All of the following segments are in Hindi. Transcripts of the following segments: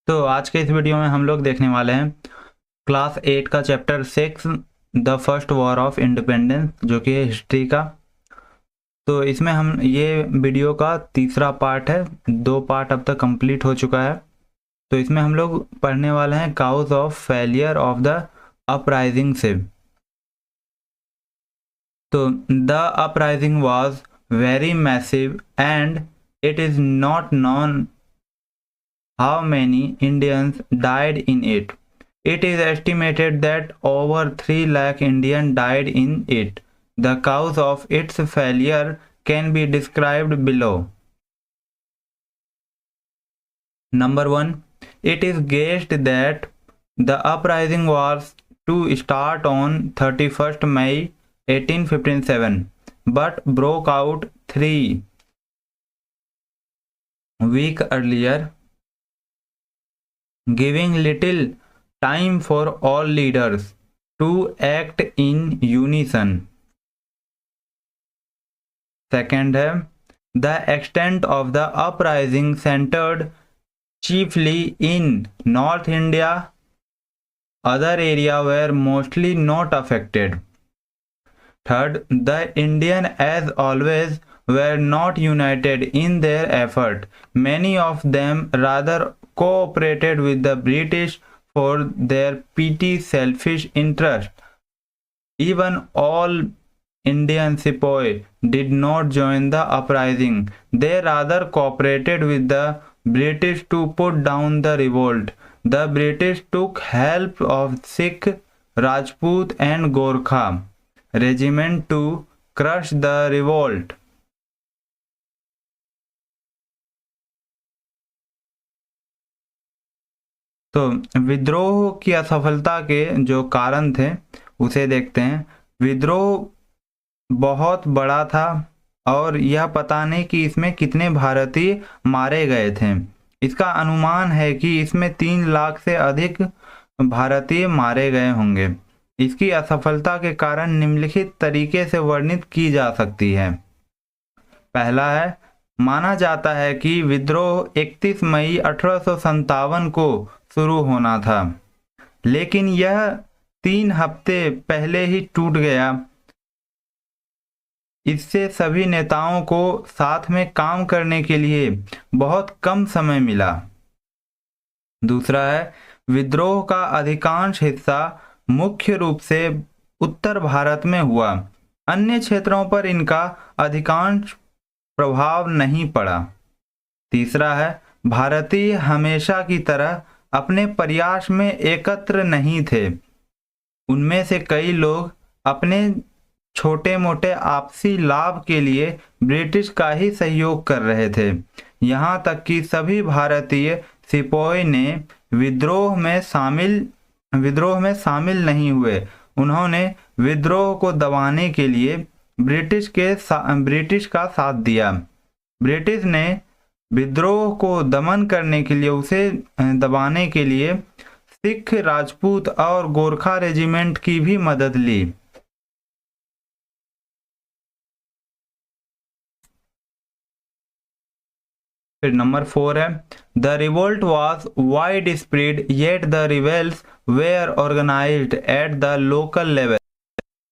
तो आज के इस वीडियो में हम लोग देखने वाले हैं क्लास 8 का chapter 6 the first war of independence, जो कि है हिस्ट्री का। तो इसमें हम ये वीडियो का तीसरा पार्ट है, 2 पार्ट अब तक कंप्लीट हो चुका है। तो इसमें हम लोग पढ़ने वाले हैं cause of failure of the uprising से। तो the uprising was very massive and it is not known how many Indians died in it. It is estimated that over 3 lakh Indians died in it. The cause of its failure can be described below. Number 1. It is guessed that the uprising was to start on 31st May 1857 but broke out 3 weeks earlier, giving little time for all leaders to act in unison. Second है, the extent of the uprising centered chiefly in North India. Other areas were mostly not affected. Third, the Indians, as always, were not united in their effort. Many of them rather cooperated with the British for their petty selfish interest. Even all Indian sepoy did not join the uprising. They rather cooperated with the British to put down the revolt. The British took help of Sikh, Rajput and Gorkha regiment to crush the revolt. तो विद्रोह की असफलता के जो कारण थे उसे देखते हैं। विद्रोह बहुत बड़ा था और यह पता नहीं कि इसमें कितने भारतीय मारे गए थे। इसका अनुमान है कि इसमें 3 लाख से अधिक भारतीय मारे गए होंगे। इसकी असफलता के कारण निम्नलिखित तरीके से वर्णित की जा सकती है। पहला है, माना जाता है कि विद्रोह 31 मई 1857 को शुरू होना था, लेकिन यह 3 हफ्ते पहले ही टूट गया। इससे सभी नेताओं को साथ में काम करने के लिए बहुत कम समय मिला। दूसरा है, विद्रोह का अधिकांश हिस्सा मुख्य रूप से उत्तर भारत में हुआ। अन्य क्षेत्रों पर इनका अधिकांश प्रभाव नहीं पड़ा। तीसरा है, भारतीय हमेशा की तरह अपने प्रयास में एकत्र नहीं थे। उनमें से कई लोग अपने छोटे मोटे आपसी लाभ के लिए ब्रिटिश का ही सहयोग कर रहे थे। यहाँ तक कि सभी भारतीय सिपाही ने विद्रोह में शामिल नहीं हुए। उन्होंने विद्रोह को दबाने के लिए ब्रिटिश का साथ दिया। ब्रिटिश ने विद्रोह को दमन करने के लिए, उसे दबाने के लिए सिख, राजपूत और गोरखा रेजिमेंट की भी मदद ली। फिर नंबर 4 है, the revolt was wide spread yet the rebels were organised at the local level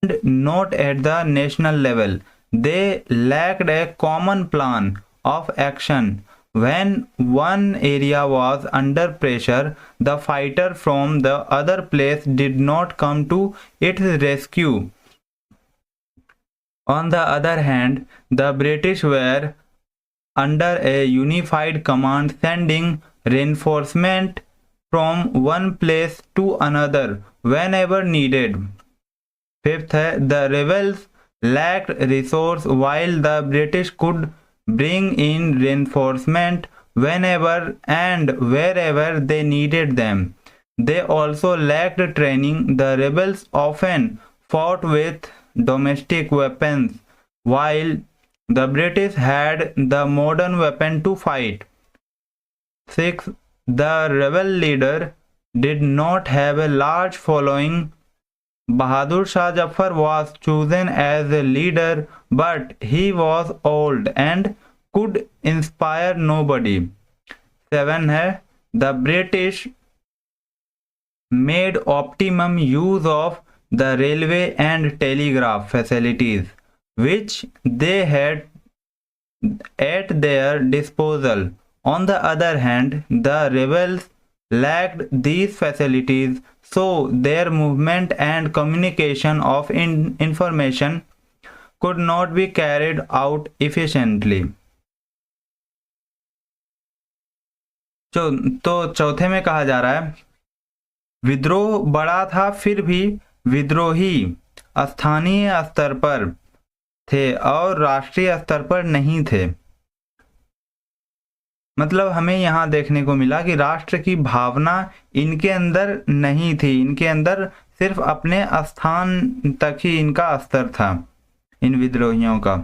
and not at the national level. They lacked a common plan of action. When one area was under pressure, the fighter from the other place did not come to its rescue. On the other hand, the British were under a unified command, sending reinforcement from one place to another whenever needed. Fifth है, the rebels lacked resource while the British could bring in reinforcement whenever and wherever they needed them. They also lacked training. The rebels often fought with domestic weapons, while the British had the modern weapon to fight. 6. The rebel leader did not have a large following. Bahadur Shah Jafar was chosen as a leader, but he was old and could inspire nobody. 7 है, The British made optimum use of the railway and telegraph facilities which they had at their disposal. On the other hand, the rebels lacked these facilities, so their movement and communication of information could not be carried out efficiently. तो चौथे में कहा जा रहा है, विद्रोह बड़ा था फिर भी विद्रोही स्थानीय स्तर पर थे और राष्ट्रीय स्तर पर नहीं थे। मतलब हमें यहाँ देखने को मिला कि राष्ट्र की भावना इनके अंदर नहीं थी, इनके अंदर सिर्फ अपने स्थान तक ही इनका स्तर था, इन विद्रोहियों का।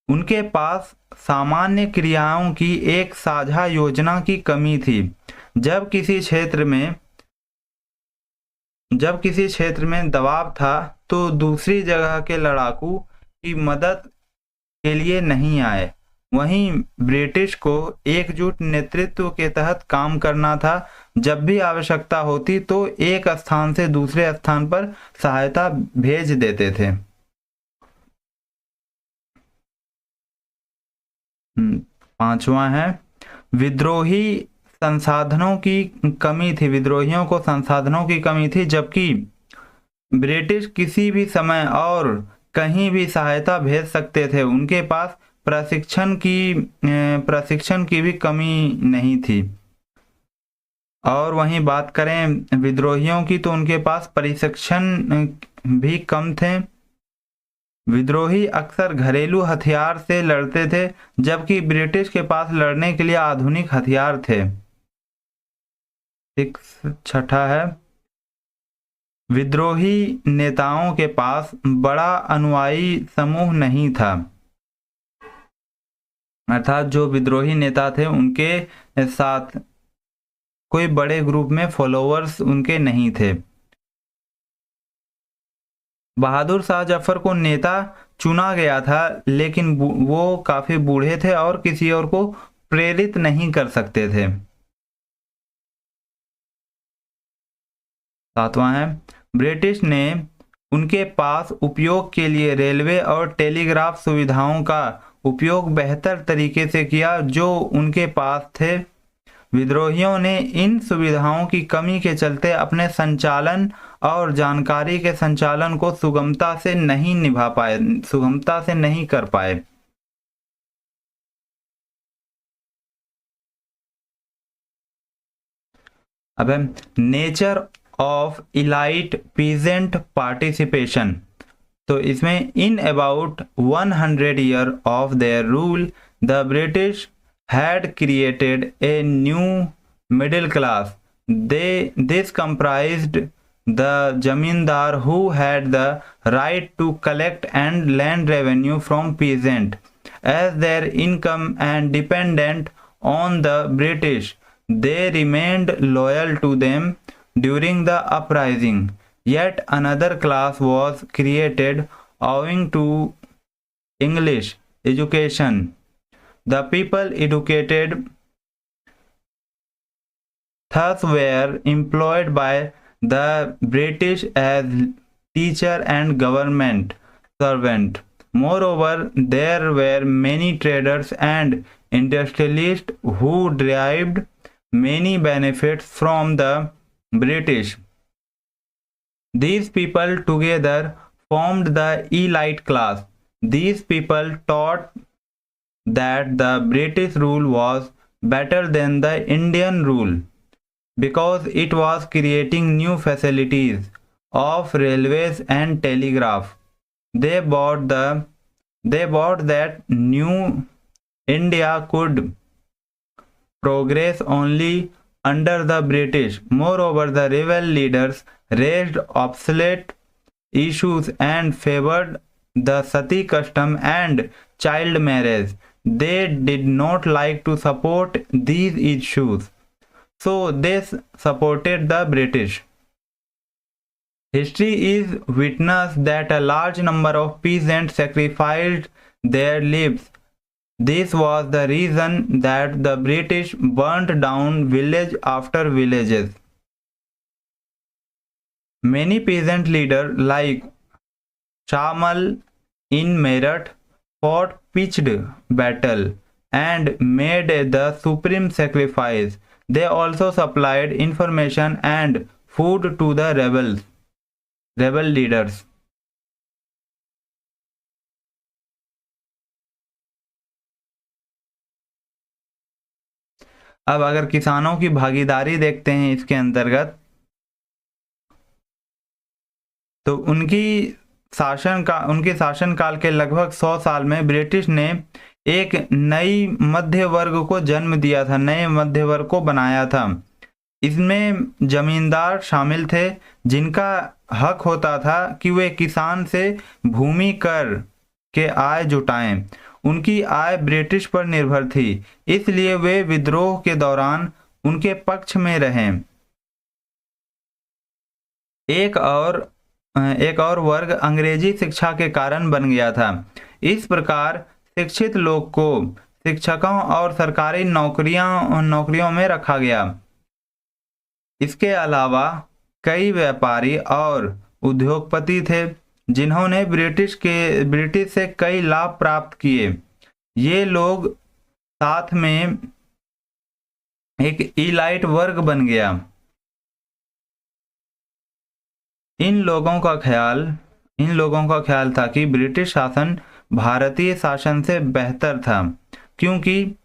उनके पास सामान्य क्रियाओं की एक साझा योजना की कमी थी। जब किसी क्षेत्र में दबाव था तो दूसरी जगह के लड़ाकू की मदद के लिए नहीं आए। वहीं ब्रिटिश को एकजुट नेतृत्व के तहत काम करना था। जब भी आवश्यकता होती तो एक स्थान से दूसरे स्थान पर सहायता भेज देते थे। पांचवा है, विद्रोही संसाधनों की कमी थी। विद्रोहियों को संसाधनों की कमी थी, जबकि ब्रिटिश किसी भी समय और कहीं भी सहायता भेज सकते थे। उनके पास प्रशिक्षण की भी कमी नहीं थी। और वहीं बात करें विद्रोहियों की तो उनके पास प्रशिक्षण भी कम थे। विद्रोही अक्सर घरेलू हथियार से लड़ते थे, जबकि ब्रिटिश के पास लड़ने के लिए आधुनिक हथियार थे। छठा है, विद्रोही नेताओं के पास बड़ा अनुयायी समूह नहीं था। अर्थात जो विद्रोही नेता थे उनके साथ कोई बड़े ग्रुप में फॉलोअर्स उनके नहीं थे। बहादुर शाह जफर को नेता चुना गया था, लेकिन वो काफी बूढ़े थे और किसी और को प्रेरित नहीं कर सकते थे। सातवां है, ब्रिटिश ने उनके पास उपयोग के लिए रेलवे और टेलीग्राफ सुविधाओं का उपयोग बेहतर तरीके से किया जो उनके पास थे। विद्रोहियों ने इन सुविधाओं की कमी के चलते अपने संचालन और जानकारी के संचालन को सुगमता से नहीं कर पाए। अब nature of elite peasant participation. तो इसमें in about 100 years of their rule, the British had created a new middle class. This comprised the zamindar who had the right to collect and land revenue from peasant as their income and dependent on the British. They remained loyal to them during the uprising. Yet another class was created owing to English education. The people educated thus were employed by the British as teacher and government servant. Moreover, there were many traders and industrialists who derived many benefits from the British. These people together formed the elite class. These people taught that the British rule was better than the Indian rule because it was creating new facilities of railways and telegraph. They bought that new India could progress only under the British. Moreover, the rebel leaders raised obsolete issues and favored the sati custom and child marriage. They did not like to support these issues, so they supported the British. History is witness that a large number of peasants sacrificed their lives This was the reason that the British burnt down village after villages. Many peasant leaders like Shamal in Meerut fought pitched battle and made the supreme sacrifice. They also supplied information and food to the rebel leaders. अब अगर किसानों की भागीदारी देखते हैं इसके अंतर्गत, तो उनके शासनकाल के लगभग 100 साल में ब्रिटिश ने एक नई मध्य वर्ग को जन्म दिया था, नए मध्य वर्ग को बनाया था। इसमें जमींदार शामिल थे जिनका हक होता था कि वे किसान से भूमि कर के आय जुटाएं। उनकी आय ब्रिटिश पर निर्भर थी, इसलिए वे विद्रोह के दौरान उनके पक्ष में रहे। एक और वर्ग अंग्रेजी शिक्षा के कारण बन गया था। इस प्रकार शिक्षित लोग को शिक्षकों और सरकारी नौकरियों में रखा गया। इसके अलावा कई व्यापारी और उद्योगपति थे जिन्होंने ब्रिटिश से कई लाभ प्राप्त किए। ये लोग साथ में एक इलाइट वर्ग बन गया। इन लोगों का ख्याल था कि ब्रिटिश शासन भारतीय शासन से बेहतर था, क्योंकि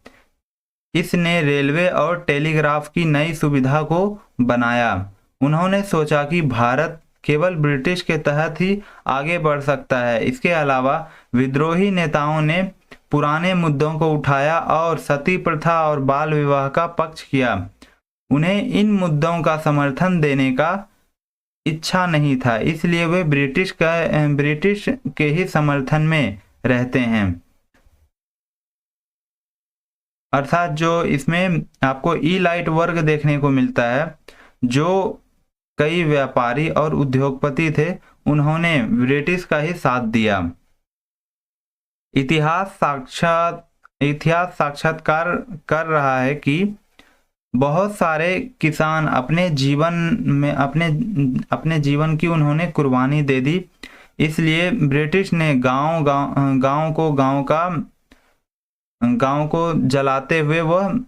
इसने रेलवे और टेलीग्राफ की नई सुविधा को बनाया। उन्होंने सोचा कि भारत केवल ब्रिटिश के तहत ही आगे बढ़ सकता है। इसके अलावा विद्रोही नेताओं ने पुराने मुद्दों को उठाया और सती प्रथा और बाल विवाह का पक्ष किया। उन्हें इन मुद्दों का समर्थन देने का इच्छा नहीं था, इसलिए वे ब्रिटिश के ही समर्थन में रहते हैं। अर्थात जो इसमें आपको इलाइट वर्ग देखने को मिलता है, जो कई व्यापारी और उद्योगपति थे, उन्होंने ब्रिटिश का ही साथ दिया। इतिहास साक्षात्कार कर रहा है कि बहुत सारे किसान अपने जीवन की उन्होंने कुर्बानी दे दी। इसलिए ब्रिटिश ने गांव को जलाते हुए वह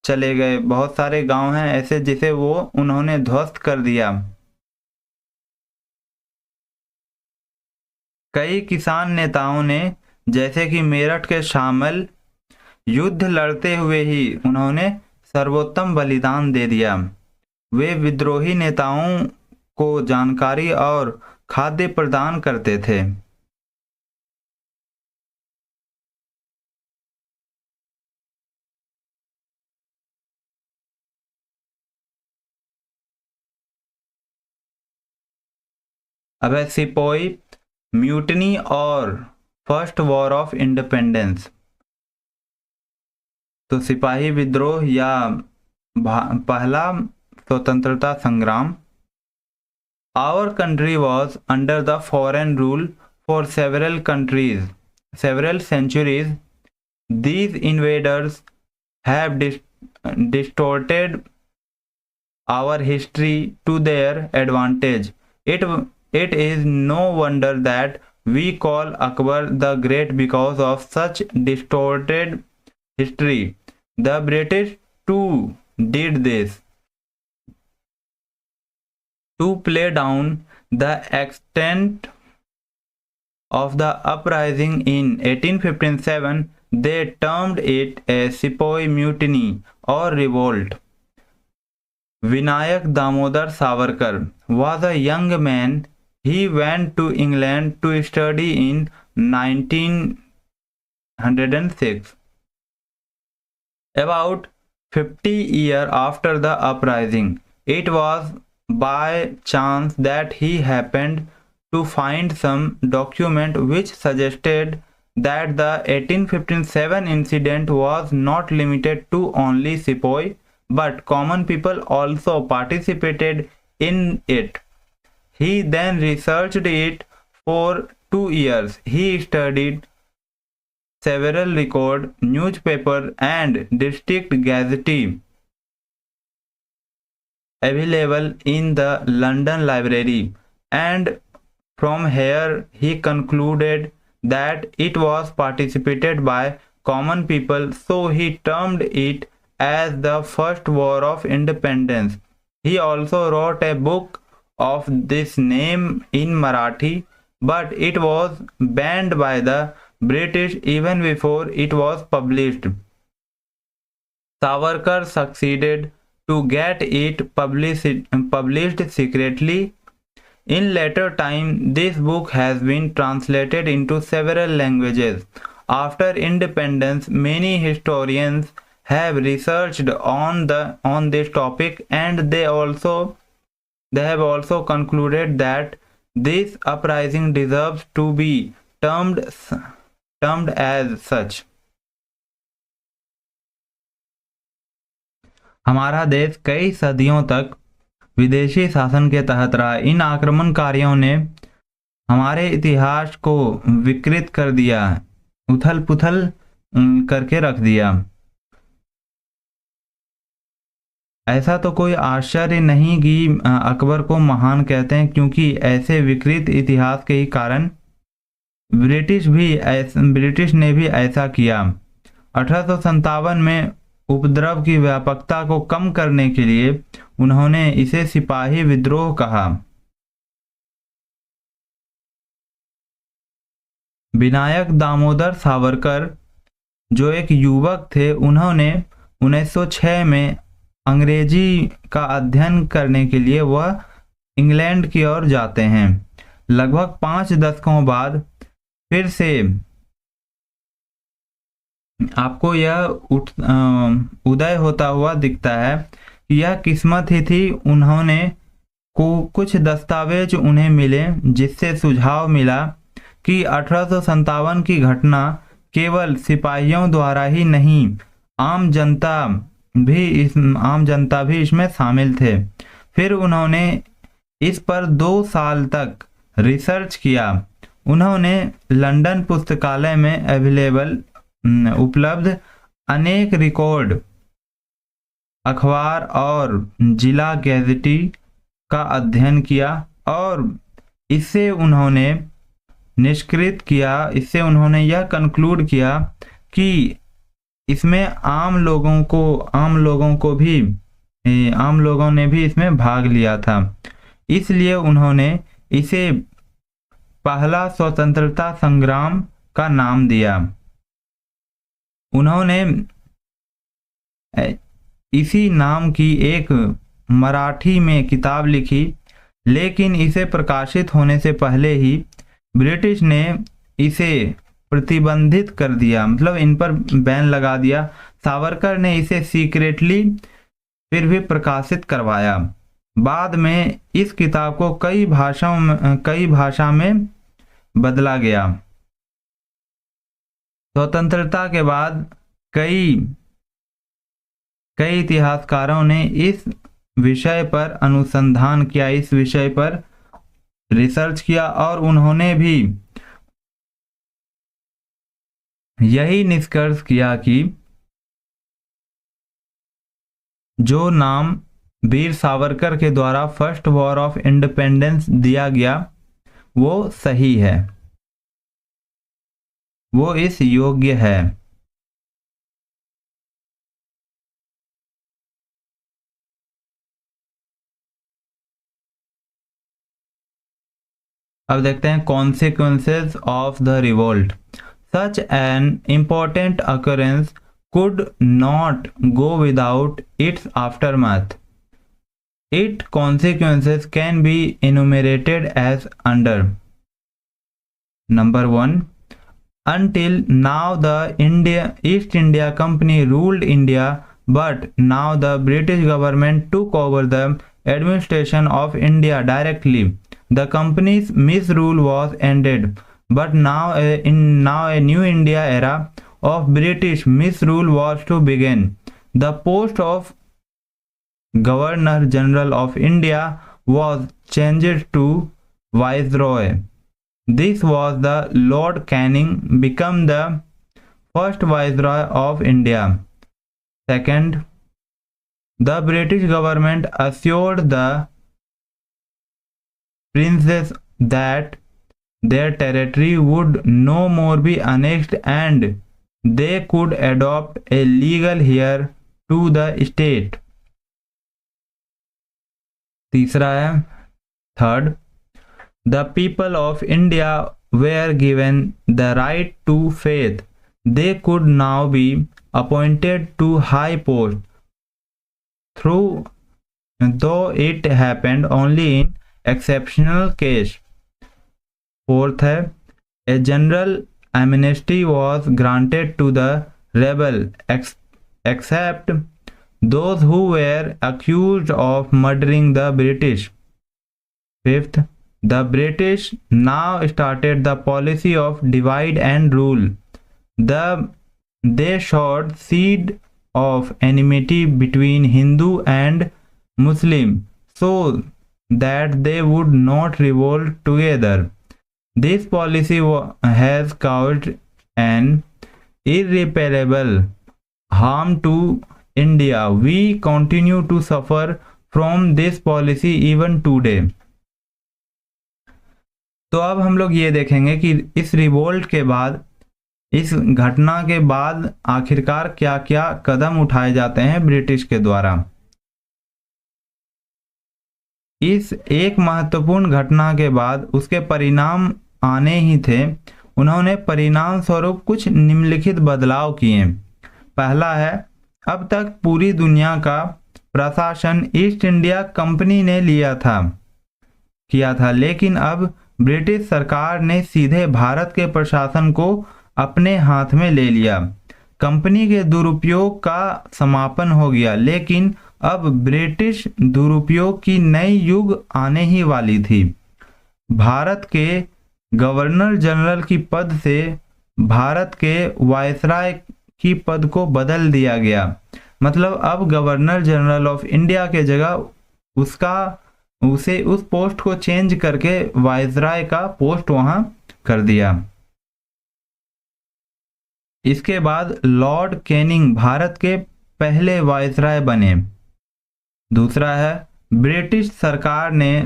चले गए। बहुत सारे गांव हैं ऐसे जिसे उन्होंने ध्वस्त कर दिया। कई किसान नेताओं ने, जैसे कि मेरठ के शामिल, युद्ध लड़ते हुए ही उन्होंने सर्वोत्तम बलिदान दे दिया। वे विद्रोही नेताओं को जानकारी और खाद्य प्रदान करते थे। अब है सिपोही म्यूटनी और फर्स्ट वॉर ऑफ इंडिपेंडेंस। तो सिपाही विद्रोह या पहला स्वतंत्रता संग्राम। Our country was under the foreign rule for several centuries. These invaders have distorted our history to their advantage. It is no wonder that we call Akbar the Great because of such distorted history. The British too did this. To play down the extent of the uprising in 1857, they termed it a Sepoy Mutiny or revolt. Vinayak Damodar Savarkar was a young man. He went to England to study in 1906. About 50 years after the uprising, it was by chance that he happened to find some document which suggested that the 1857 incident was not limited to only Sepoy, but common people also participated in it. He then researched it for 2 years. He studied several record, newspaper and district gazette available in the London Library, and from here he concluded that it was participated by common people, so he termed it as the First War of Independence. He also wrote a book of this name in Marathi, but it was banned by the British even before it was published. Savarkar succeeded to get it published secretly. In later time, this book has been translated into several languages. After independence, many historians have researched on this topic, and they have also concluded that this uprising deserves to be termed as such. हमारा देश कई सदियों तक विदेशी शासन के तहत रहा। इन आक्रमणकारियों ने हमारे इतिहास को विकृत कर दिया, उथल पुथल करके रख दिया। ऐसा तो कोई आश्चर्य नहीं कि अकबर को महान कहते हैं, क्योंकि ऐसे विकृत इतिहास के ही कारण ब्रिटिश ने भी ऐसा किया। 1857 में उपद्रव की व्यापकता को कम करने के लिए उन्होंने इसे सिपाही विद्रोह कहा। विनायक दामोदर सावरकर जो एक युवक थे, उन्होंने 1906 में अंग्रेजी का अध्ययन करने के लिए वह इंग्लैंड की ओर जाते हैं। लगभग 5 दशकों बाद फिर से आपको यह उदय होता हुआ दिखता है कि यह किस्मत ही थी। उन्होंने कुछ दस्तावेज उन्हें मिले जिससे सुझाव मिला कि 1857 की घटना केवल सिपाहियों द्वारा ही नहीं, आम जनता भी इसमें शामिल थे। फिर उन्होंने इस पर 2 साल तक रिसर्च किया। उन्होंने लंदन पुस्तकालय में उपलब्ध अनेक रिकॉर्ड, अखबार और जिला गैजेटी का अध्ययन किया और इससे उन्होंने यह कंक्लूड किया कि इसमें आम लोगों ने भी इसमें भाग लिया था। इसलिए उन्होंने इसे पहला स्वतंत्रता संग्राम का नाम दिया। उन्होंने इसी नाम की एक मराठी में किताब लिखी, लेकिन इसे प्रकाशित होने से पहले ही ब्रिटिश ने इसे प्रतिबंधित कर दिया, मतलब इन पर बैन लगा दिया। सावरकर ने इसे सीक्रेटली फिर भी प्रकाशित करवाया। बाद में इस किताब को कई भाषा में बदला गया। स्वतंत्रता के बाद कई इतिहासकारों ने इस विषय पर अनुसंधान किया, इस विषय पर रिसर्च किया और उन्होंने भी यही निष्कर्ष किया कि जो नाम वीर सावरकर के द्वारा फर्स्ट वॉर ऑफ इंडिपेंडेंस दिया गया वो सही है, वो इस योग्य है। अब देखते हैं consequences of the revolt. Such an important occurrence could not go without its aftermath. Its consequences can be enumerated as under. Number 1. Until now the East India Company ruled India, but now the British government took over the administration of India directly. The company's misrule was ended, but now a new India era of British misrule was to begin. The post of Governor General of India was changed to Viceroy. This was the Lord Canning become the first Viceroy of India. Second, the British government assured the princes that their territory would no more be annexed and they could adopt a legal heir to the state. तीसरा है third, the people of India were given the right to faith. They could now be appointed to high post, though it happened only in exceptional case. Fourth है, a general amnesty was granted to the rebel except those who were accused of murdering the British. Fifth, the British now started the policy of divide and rule. They sowed seed of enmity between Hindu and Muslim so that they would not revolt together. This policy has caused an irreparable harm to India. We continue to suffer from this policy even today. तो अब हम लोग ये देखेंगे कि इस रिवोल्ट के बाद, इस घटना के बाद आखिरकार क्या क्या कदम उठाए जाते हैं ब्रिटिश के द्वारा। इस एक महत्वपूर्ण घटना के बाद उसके परिणाम आने ही थे। उन्होंने परिणाम स्वरूप कुछ निम्नलिखित बदलाव किए। पहला है, अब तक पूरी दुनिया का प्रशासन ईस्ट इंडिया कंपनी ने किया था, लेकिन अब ब्रिटिश सरकार ने सीधे भारत के प्रशासन को अपने हाथ में ले लिया। कंपनी के दुरुपयोग का समापन हो गया, लेकिन अब ब्रिटिश दुरुपयोग की नई युग आने ही वाली थी। भारत के गवर्नर जनरल की पद से भारत के वायसराय की पद को बदल दिया गया। मतलब अब गवर्नर जनरल ऑफ इंडिया के जगह उसे उस पोस्ट को चेंज करके वायसराय का पोस्ट वहां कर दिया। इसके बाद लॉर्ड कैनिंग भारत के पहले वायसराय बने। दूसरा है, ब्रिटिश सरकार ने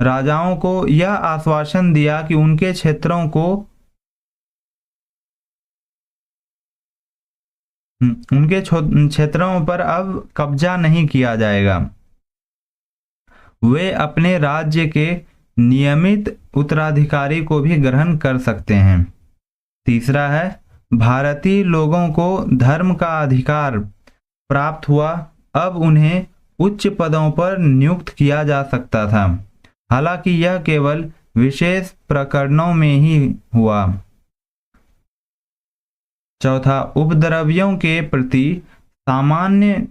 राजाओं को यह आश्वासन दिया कि उनके क्षेत्रों पर अब कब्जा नहीं किया जाएगा। वे अपने राज्य के नियमित उत्तराधिकारी को भी ग्रहण कर सकते हैं। तीसरा है, भारतीय लोगों को धर्म का अधिकार प्राप्त हुआ। अब उन्हें उच्च पदों पर नियुक्त किया जा सकता था, हालांकि यह केवल विशेष प्रकरणों में ही हुआ। चौथा, उपद्रवियों के प्रति सामान्य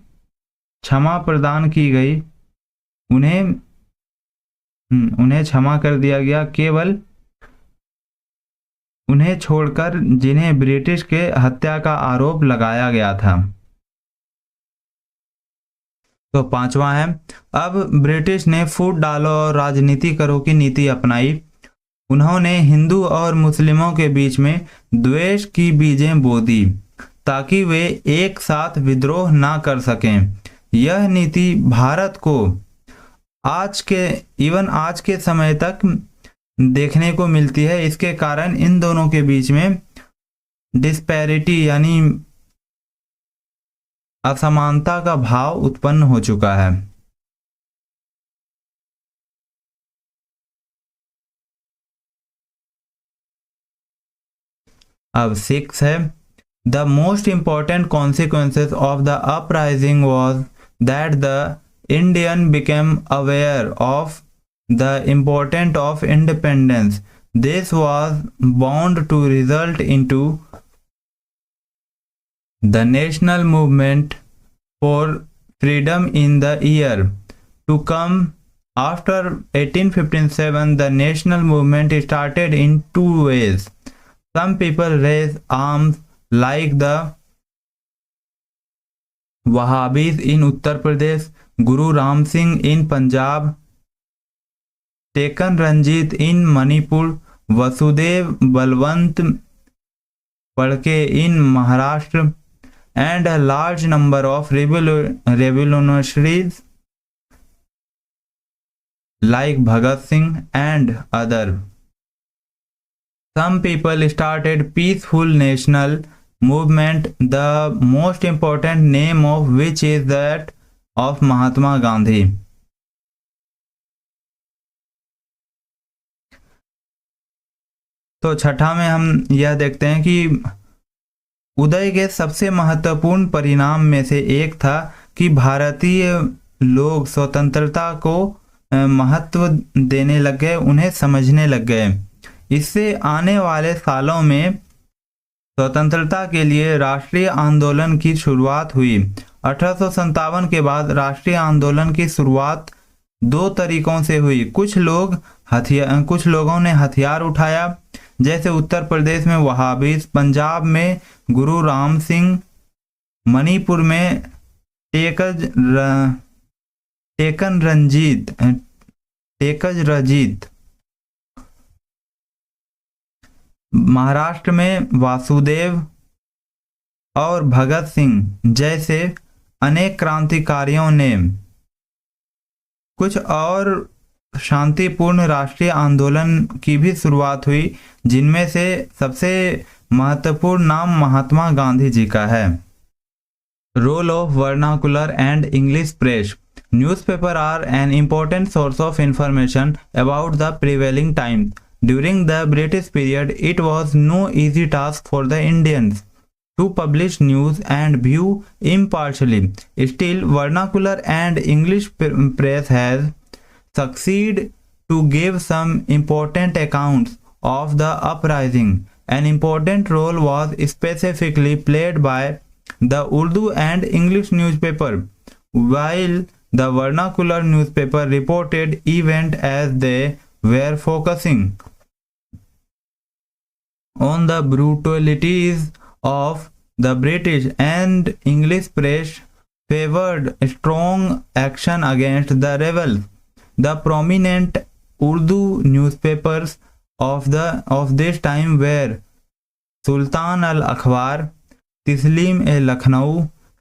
क्षमा प्रदान की गई। उन्हें क्षमा कर दिया गया, केवल उन्हें छोड़कर जिन्हें ब्रिटिश के हत्या का आरोप लगाया गया था। तो पांचवा है, अब ब्रिटिश ने फूट डालो और राजनीति करो की नीति अपनाई। उन्होंने हिंदू और मुस्लिमों के बीच में द्वेष की बीजें बो दी ताकि वे एक साथ विद्रोह ना कर सकें। यह नीति भारत को आज के समय तक देखने को मिलती है। इसके कारण इन दोनों के बीच में डिस्पैरिटी यानी असमानता का भाव उत्पन्न हो चुका है। अब 6 है, the most important consequences of the uprising was that the Indian became aware of the important of independence. This was bound to result into the national movement for freedom in the year to come. After 1857, the national movement started in two ways. Some people raised arms like the Wahhabis in Uttar Pradesh, Guru Ram Singh in Punjab, Tekan Ranjit in Manipur, Vasudev Balwant Phadke in Maharashtra and a large number of revolutionaries like Bhagat Singh and other. Some people started peaceful national movement, the most important name of which is that of Mahatma Gandhi. तो छठा में हम यह देखते हैं कि उदय के सबसे महत्वपूर्ण परिणाम में से एक था कि भारतीय लोग स्वतंत्रता को महत्व देने लग गए, उन्हें समझने लग गए। इससे आने वाले सालों में स्वतंत्रता के लिए राष्ट्रीय आंदोलन की शुरुआत हुई। 1857 के बाद राष्ट्रीय आंदोलन की शुरुआत दो तरीकों से हुई। कुछ लोगों ने हथियार उठाया, जैसे उत्तर प्रदेश में वहाबीज, पंजाब में गुरु राम सिंह, मणिपुर में टेकन रंजीत, महाराष्ट्र में वासुदेव और भगत सिंह जैसे अनेक क्रांतिकारियों ने। कुछ और शांतिपूर्ण राष्ट्रीय आंदोलन की भी शुरुआत हुई, जिनमें से सबसे महत्वपूर्ण नाम महात्मा गांधी जी का है। Role of vernacular and English press. Newspapers are an important source of information about the prevailing times. During the British period, it was no easy task for the Indians to publish news and view impartially. Still, vernacular and English press has succeeded to give some important accounts of the uprising. An important role was specifically played by the Urdu and English newspaper, while the vernacular newspaper reported events as they were focusing on the brutalities of the British and English press favored strong action against the rebels. The prominent Urdu newspapers of this time were Sultan al-Akhbar, Tislim-e-Lakhnau,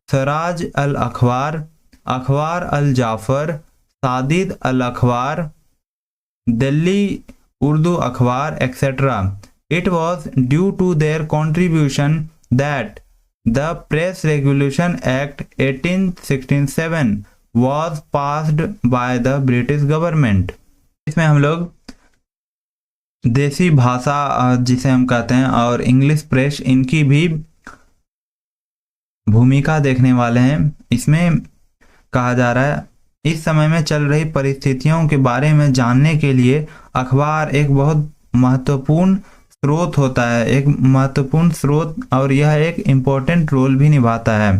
Siraj al-Akhbar, अखबार अल जाफर, सादिद अल अखबार, दिल्ली उर्दू अखबार, etc. It was due to their contribution that the Press Regulation Act 1867 was passed by the British government. इसमें हम लोग देसी भाषा जिसे हम कहते हैं और इंग्लिश प्रेस, इनकी भी भूमिका देखने वाले हैं। इसमें कहा जा रहा है, इस समय में चल रही परिस्थितियों के बारे में जानने के लिए अखबार एक बहुत महत्वपूर्ण स्रोत होता है, और यह एक इम्पोर्टेंट रोल भी निभाता है।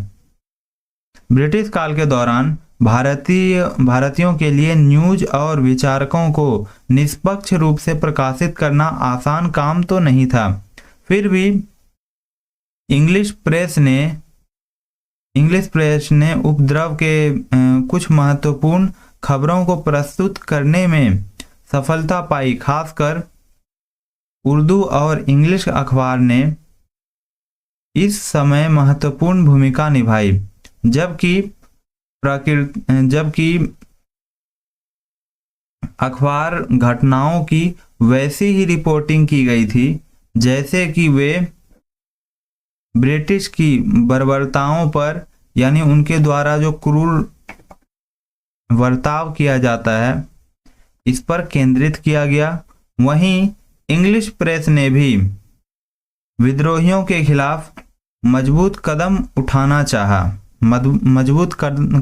ब्रिटिश काल के दौरान भारतीयों के लिए न्यूज और विचारकों को निष्पक्ष रूप से प्रकाशित करना आसान काम तो नहीं था। फिर भी इंग्लिश प्रेस ने उपद्रव के कुछ महत्वपूर्ण खबरों को प्रस्तुत करने में सफलता पाई। खासकर उर्दू और इंग्लिश अखबार ने इस समय महत्वपूर्ण भूमिका निभाई, जबकि अखबार घटनाओं की वैसी ही रिपोर्टिंग की गई थी जैसे कि वे ब्रिटिश की बर्बरताओं पर, यानी उनके द्वारा जो क्रूर बर्ताव किया जाता है, इस पर केंद्रित किया गया। वहीं इंग्लिश प्रेस ने भी विद्रोहियों के खिलाफ मजबूत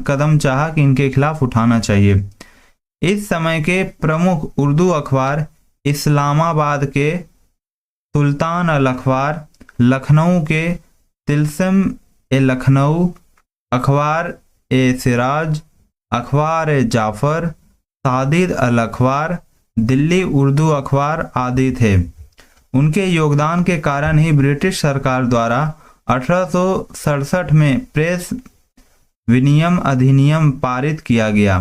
कदम चाहा कि इनके खिलाफ उठाना चाहिए। इस समय के प्रमुख उर्दू अखबार इस्लामाबाद के सुल्तान अल अखबार, लखनऊ के तिल्सिम-ए-लखनऊ, अखबार-ए-सिराज, अखबार-ए-जाफर, सादिद अल अखबार, दिल्ली उर्दू अखबार आदि थे। उनके योगदान के कारण ही ब्रिटिश सरकार द्वारा 1867 में प्रेस विनियम अधिनियम पारित किया गया।